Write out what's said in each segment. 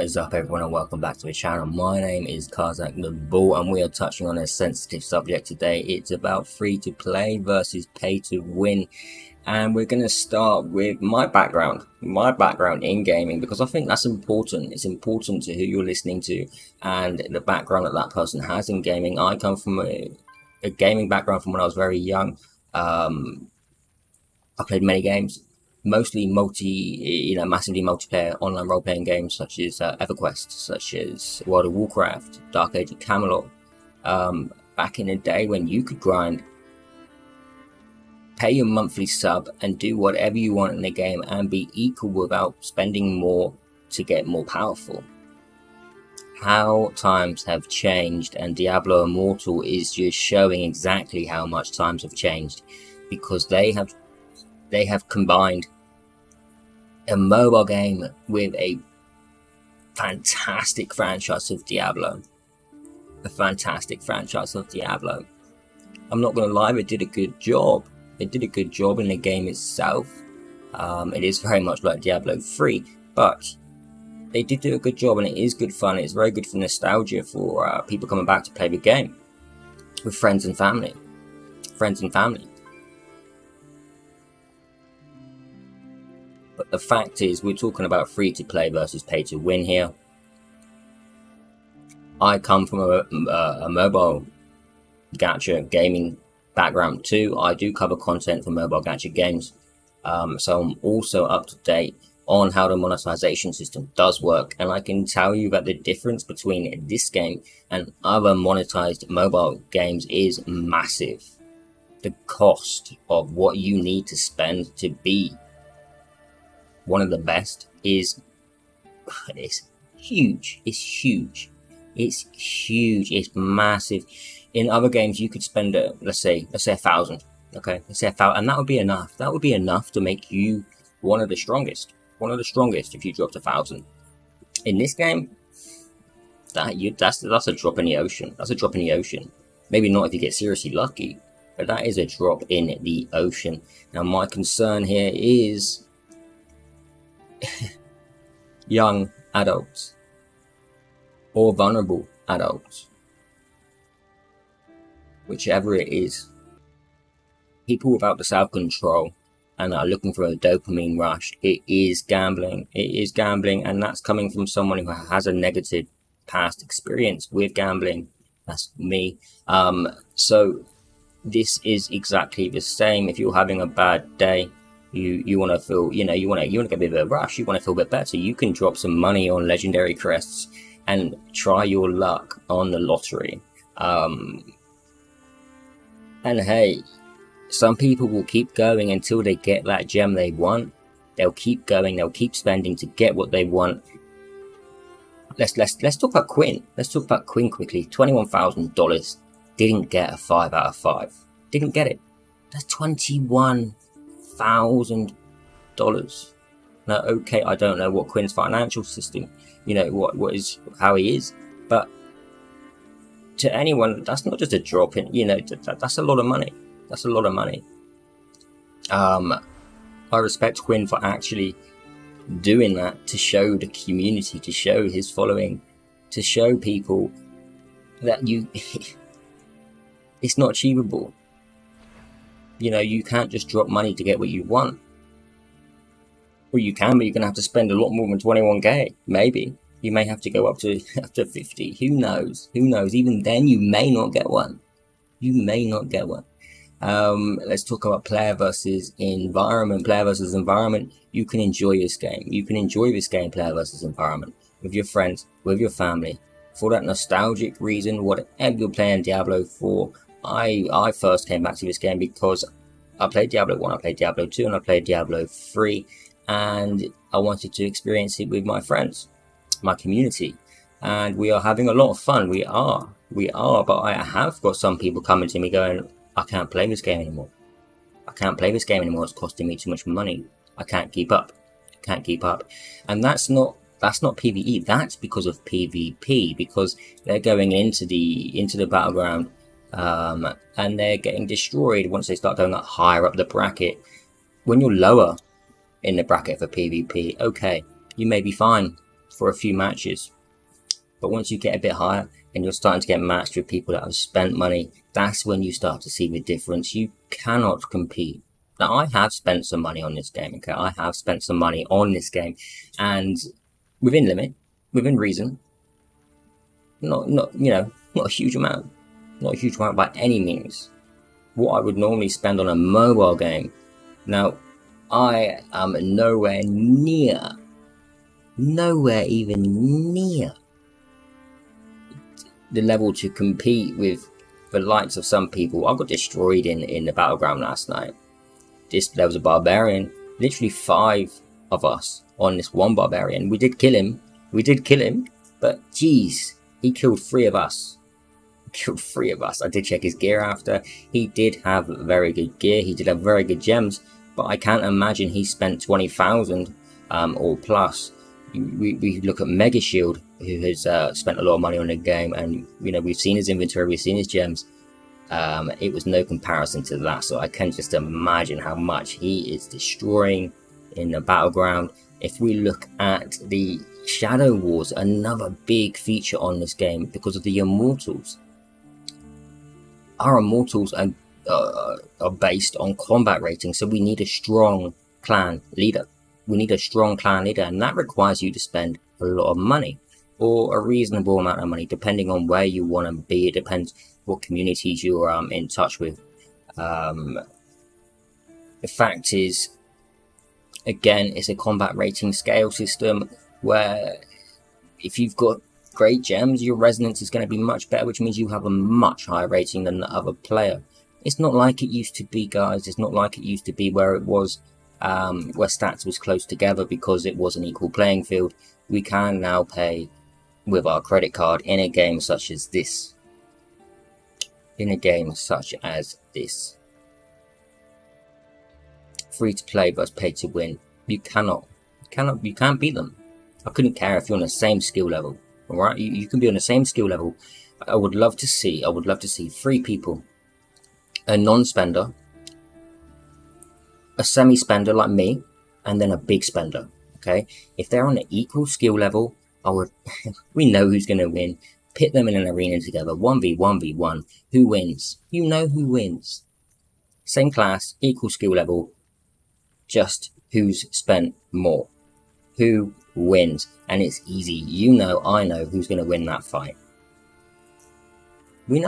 What is up, everyone, and welcome back to the channel. My name is Kazak the Bull, and we are touching on a sensitive subject today. It's about free to play versus pay to win, and we're going to start with my background in gaming, because I think that's important. It's important to who you're listening to and the background that person has in gaming. I come from a gaming background from when I was very young. I played many games. Mostly massively multiplayer online role-playing games such as EverQuest, such as World of Warcraft, Dark Age of Camelot. Back in the day when you could grind, pay your monthly sub, and do whatever you want in the game and be equal without spending more to get more powerful. How times have changed, and Diablo Immortal is just showing exactly how much times have changed, because they have combined a mobile game with a fantastic franchise of Diablo. I'm not going to lie, they did a good job. They did a good job in the game itself. It is very much like Diablo 3, but they did do a good job, and it is good fun. It's very good for nostalgia for people coming back to play the game with friends and family. But the fact is, we're talking about free to play versus pay to win here. I come from a mobile gacha gaming background too. I do cover content for mobile gacha games, so I'm also up to date on how the monetization system does work, and I can tell you that the difference between this game and other monetized mobile games is massive. The cost of what you need to spend to be one of the best is huge. It's massive. In other games you could spend let's say 1,000, okay, let's say 1,000, and that would be enough to make you one of the strongest if you dropped 1,000. In this game, that's a drop in the ocean. Maybe not if you get seriously lucky, but that is a drop in the ocean. Now my concern here is young adults or vulnerable adults, whichever it is, people without the self-control and are looking for a dopamine rush. It is gambling, and that's coming from someone who has a negative past experience with gambling. That's me. So this is exactly the same. If you're having a bad day, you want to feel, you want to get a bit of a rush, you want to feel a bit better, you can drop some money on legendary crests and try your luck on the lottery. And hey, some people will keep going until they get that gem they want. They'll keep going, they'll keep spending to get what they want. Let's talk about Quin. Let's talk about Quin quickly. $21,000. Didn't get a 5 out of 5. Didn't get it. That's $21,000. Now, okay, I don't know what Quin's financial system, how he is, but to anyone, that's not just a drop in, that's a lot of money. I respect Quin for actually doing that, to show the community, to show his following, to show people that it's not achievable. You can't just drop money to get what you want. Well, you can, but you're going to have to spend a lot more than 21k. Maybe. You may have to go up to 50. Who knows? Even then, you may not get one. Let's talk about player versus environment. You can enjoy this game. Player versus environment. With your friends, with your family. For that nostalgic reason, whatever you're playing Diablo for. I first came back to this game because I played Diablo 1, I played Diablo 2, and I played Diablo 3, and I wanted to experience it with my friends, my community, and we are having a lot of fun. We are, but I have got some people coming to me going, I can't play this game anymore. It's costing me too much money. I can't keep up. And that's not PvE, that's because of PvP, because they're going into the battleground, and they're getting destroyed once they start going up higher up the bracket. When you're lower in the bracket for PvP, okay, you may be fine. for a few matches. But once you get a bit higher and you're starting to get matched with people that have spent money, that's when you start to see the difference. You cannot compete. Now, I have spent some money on this game, okay? I have spent some money on this game, and within limit, within reason. Not a huge amount. Not a huge amount by any means. What I would normally spend on a mobile game. Now, I am nowhere even near the level to compete with the likes of some people. I got destroyed in the battleground last night. There was a barbarian, literally 5 of us on this one barbarian. We did kill him, but geez, he killed 3 of us. I did check his gear after. He did have very good gear, he did have very good gems, but I can't imagine he spent 20,000 or plus. We look at Mega Shield, who has spent a lot of money on the game, and we've seen his inventory, we've seen his gems. It was no comparison to that, so I can just imagine how much he is destroying in the battleground. If we look at the Shadow Wars, another big feature on this game because of the Immortals. Our Immortals are based on combat rating, so we need a strong clan leader. And that requires you to spend a lot of money, or a reasonable amount of money, depending on where you want to be. It depends what communities you're in touch with. The fact is, again, it's a combat rating scale system where if you've got great gems, your resonance is going to be much better, which means you have a much higher rating than the other player. It's not like it used to be, guys. It's not like it used to be where it was, where stats was close together because it was an equal playing field. We can now pay with our credit card in a game such as this. Free to play versus pay to win. You can't beat them. I couldn't care if you're on the same skill level. Alright, you can be on the same skill level. I would love to see 3 people. A non-spender, a semi-spender like me, and then a big spender. Okay? If they're on an equal skill level, we know who's gonna win. Pit them in an arena together, 1v1v1. Who wins? You know who wins. Same class, equal skill level, just who's spent more. Who wins? And it's easy. I know who's going to win that fight. We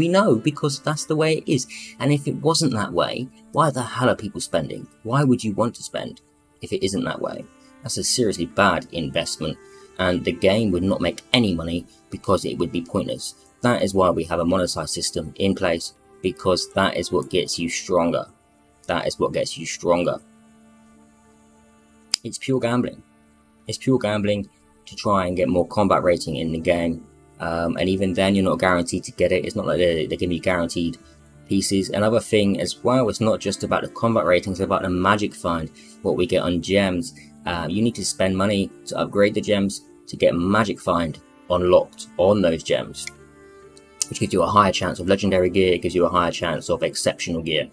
know because that's the way it is. And if it wasn't that way, why the hell are people spending? Why would you want to spend if it isn't that way? That's a seriously bad investment, and the game would not make any money because it would be pointless. That is why we have a monetized system in place, because that is what gets you stronger. It's pure gambling. It's pure gambling to try and get more combat rating in the game. And even then, you're not guaranteed to get it. It's not like they're giving you guaranteed pieces. Another thing as well, it's not just about the combat rating, it's about the magic find, what we get on gems. You need to spend money to upgrade the gems to get magic find unlocked on those gems, which gives you a higher chance of legendary gear, it gives you a higher chance of exceptional gear.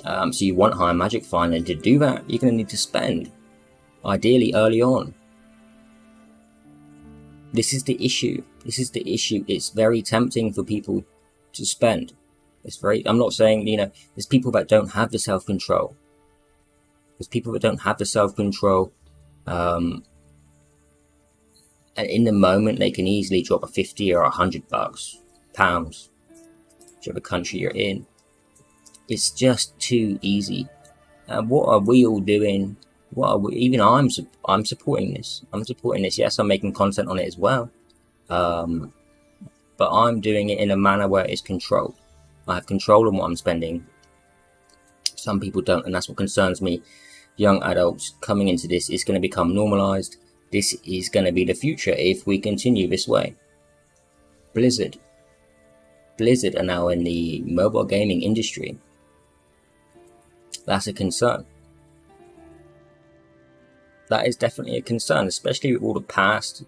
So you want higher magic find, and to do that, you're going to need to spend, ideally early on. This is the issue. It's very tempting for people to spend. I'm not saying, there's people that don't have the self-control. And in the moment, they can easily drop a 50 or $100, pounds, whichever country you're in. It's just too easy. And what are we all doing? Even I'm supporting this. Yes, I'm making content on it as well. But I'm doing it in a manner where it's controlled. I have control on what I'm spending. Some people don't, and that's what concerns me. Young adults coming into this is going to become normalized. This is going to be the future if we continue this way. Blizzard are now in the mobile gaming industry. That's a concern. That is definitely a concern, especially with all the past.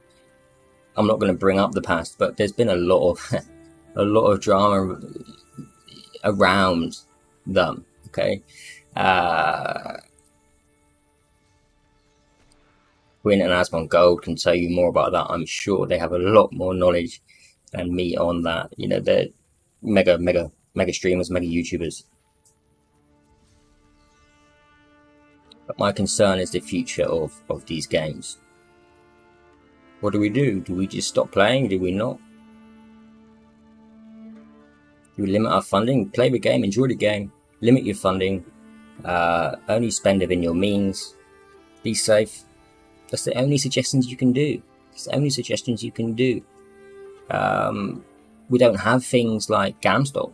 I'm not going to bring up the past, but there's been a lot of drama around them. Okay, Quin and Asmongold can tell you more about that. I'm sure they have a lot more knowledge than me on that. You know, they're mega streamers, mega YouTubers. But my concern is the future of these games. What do? Do we just stop playing? Do we not? Do we limit our funding? Play the game, enjoy the game, limit your funding, only spend within your means, be safe. That's the only suggestions you can do. It's the only suggestions you can do. We don't have things like GameStop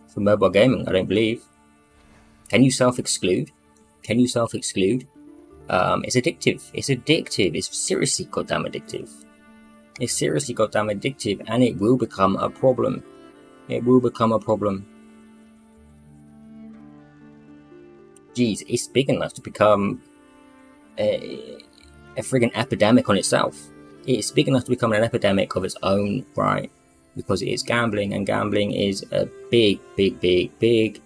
for mobile gaming, I don't believe. Can you self-exclude? Can you self-exclude? It's addictive. It's addictive. It's seriously goddamn addictive. It's seriously goddamn addictive, and it will become a problem. It will become a problem. Geez, it's big enough to become a friggin' epidemic on itself. It's big enough to become an epidemic of its own right, because it is gambling, and gambling is a big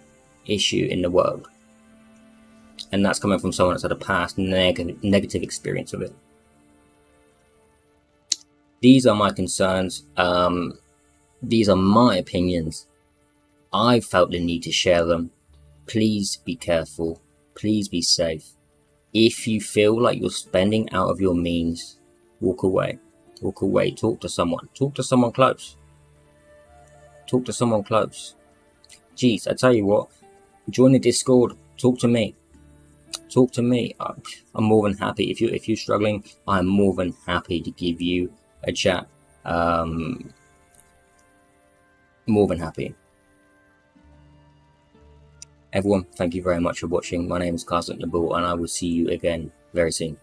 issue in the world. And that's coming from someone that's had a past negative experience of it. These are my concerns. These are my opinions. I felt the need to share them. Please be careful. Please be safe. If you feel like you're spending out of your means, walk away. Walk away. Talk to someone. Talk to someone close. Talk to someone close. Jeez, I tell you what. Join the Discord. Talk to me. Talk to me. I'm more than happy. If you're struggling, I'm more than happy to give you a chat. More than happy. Everyone, thank you very much for watching. My name is Carson Nabil, and I will see you again very soon.